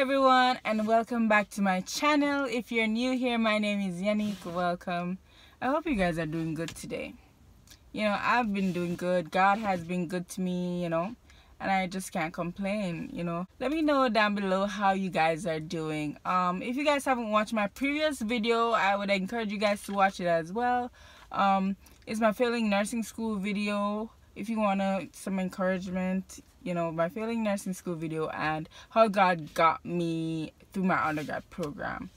everyone, and welcome back to my channel. If you're new here, my name is Yannick. Welcome. I hope you guys are doing good today. I've been doing good. God has been good to me, and I just can't complain. Let me know down below how you guys are doing. If you guys haven't watched my previous video, I would encourage you guys to watch it as well. It's my failing nursing school video. If you want some encouragement, my failing nursing school video and how God got me through my undergrad program.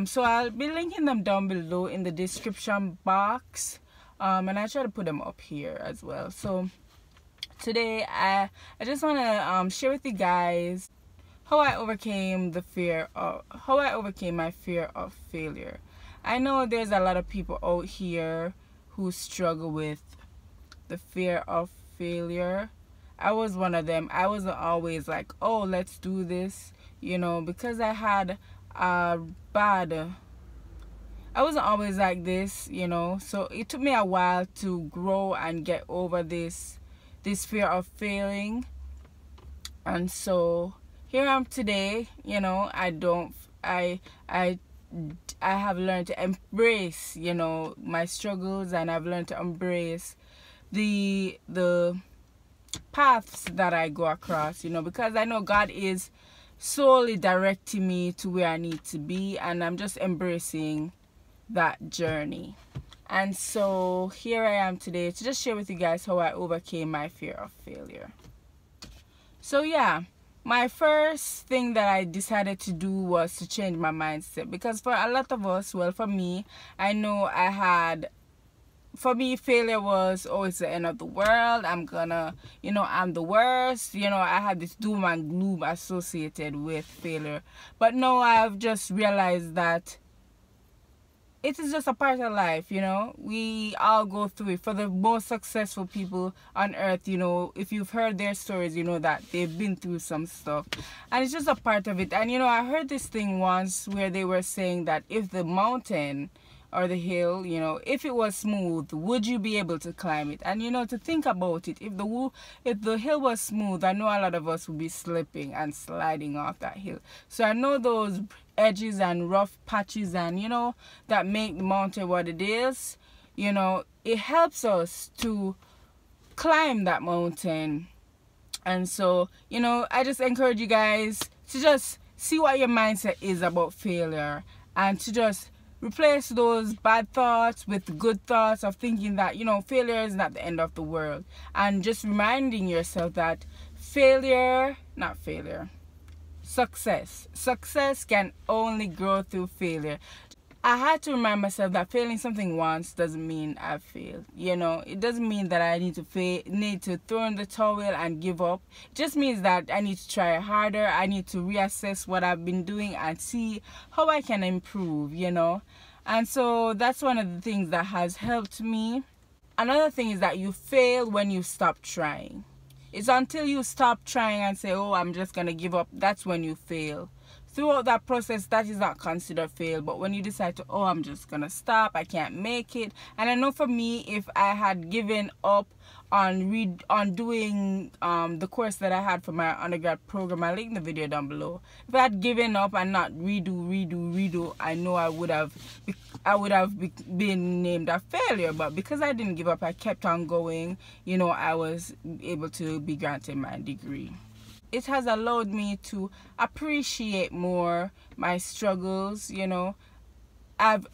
So I'll be linking them down below in the description box, and I try to put them up here as well. So today I just want to share with you guys how I overcame my fear of failure. I know there's a lot of people out here who struggle with the fear of failure. I was one of them. I wasn't always like, oh, let's do this, because I had I wasn't always like this, so it took me a while to grow and get over this fear of failing. And so here I am today. I have learned to embrace, my struggles, and I've learned to embrace the paths that I go across, because I know God is solely directing me to where I need to be, and I'm just embracing that journey. And so here I am today to just share with you guys how I overcame my fear of failure. So yeah, my first thing that I decided to do was to change my mindset, because for a lot of us, well, for me, I know for me, failure was always the end of the world. I'm the worst. I had this doom and gloom associated with failure. But now I've just realized that it is just a part of life, We all go through it. For the most successful people on earth, if you've heard their stories, you know that they've been through some stuff. And it's just a part of it. And, I heard this thing once where they were saying that if the mountain or the hill, if it was smooth, would you be able to climb it? And to think about it, if the hill was smooth, I know a lot of us would be slipping and sliding off that hill. So I know those edges and rough patches and that make the mountain what it is, it helps us to climb that mountain. And so I just encourage you guys to just see what your mindset is about failure, and to just replace those bad thoughts with good thoughts of thinking that, failure is not the end of the world. And just reminding yourself that success can only grow through failure. I had to remind myself that failing something once doesn't mean I've failed. It doesn't mean that I need to throw in the towel and give up. It just means that I need to try harder. I need to reassess what I've been doing and see how I can improve, And so that's one of the things that has helped me. Another thing is that you fail when you stop trying. It's until you stop trying and say, oh, I'm just going to give up, that's when you fail. Throughout that process, that is not considered fail. But when you decide to, oh, I'm just gonna stop, I can't make it. And I know for me, if I had given up on doing the course that I had for my undergrad program, I'll link the video down below. If I had given up and not redo, I know I would have been named a failure. But because I didn't give up, I kept on going. I was able to be granted my degree. It has allowed me to appreciate more my struggles. I've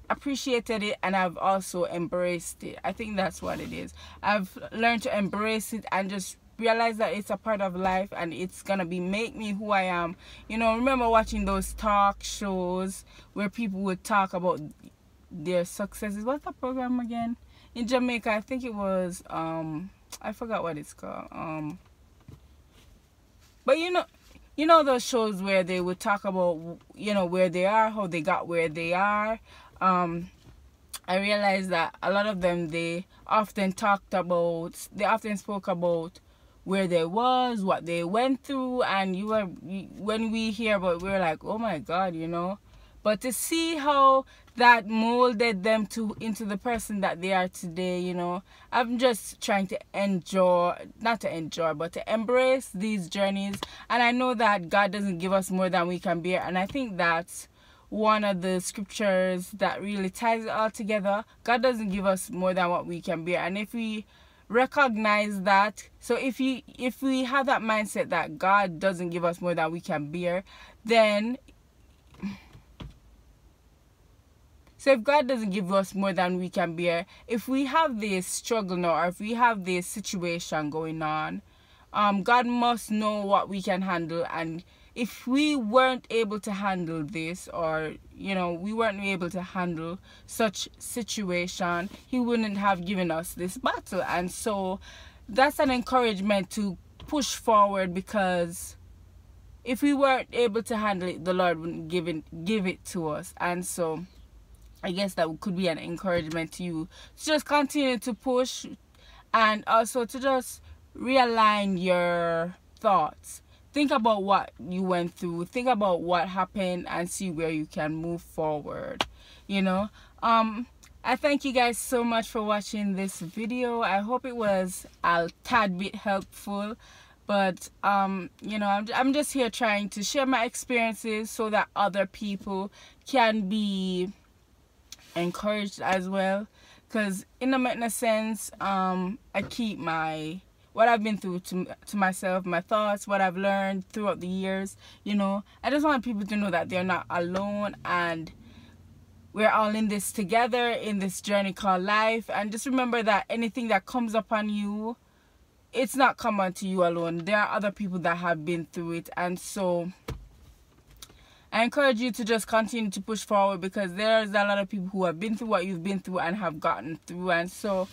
appreciated it, and I've also embraced it. I think that's what it is. I've learned to embrace it and just realize that it's a part of life, and it's gonna make me who I am. Remember watching those talk shows where people would talk about their successes. What's the program again? In Jamaica, I think it was I forgot what it's called. But those shows where they would talk about, where they are, how they got where they are. I realized that a lot of them, they often spoke about where they was, what they went through, and when we hear about it, we're like, oh my God, but to see how that molded them into the person that they are today, you know. I'm just trying to not to enjoy, but to embrace these journeys. And I know that God doesn't give us more than we can bear, and I think that's one of the scriptures that really ties it all together. God doesn't give us more than what we can bear, and if we recognize that, so if we have that mindset that God doesn't give us more than we can bear, then so if God doesn't give us more than we can bear, if we have this struggle now, or if we have this situation going on, God must know what we can handle. And if we weren't able to handle this, or, you know, we weren't able to handle such situation, He wouldn't have given us this battle. And so that's an encouragement to push forward, because if we weren't able to handle it, the Lord wouldn't give it to us. And so I guess that could be an encouragement to you to just continue to push, and also to just realign your thoughts. Think about what you went through, think about what happened, and see where you can move forward, you know. I thank you guys so much for watching this video. I hope it was a tad bit helpful, but you know, I'm just here trying to share my experiences so that other people can be encouraged as well, because in a sense, I keep what I've been through to myself, my thoughts, what I've learned throughout the years, you know. I just want people to know that they're not alone, and we're all in this together, in this journey called life. And just remember that anything that comes upon you, it's not come onto you alone. There are other people that have been through it. And so I encourage you to just continue to push forward, because there's a lot of people who have been through what you've been through and have gotten through. And so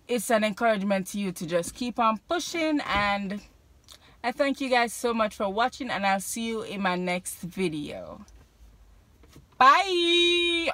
it's an encouragement to you to just keep on pushing. And I thank you guys so much for watching, and I'll see you in my next video. Bye.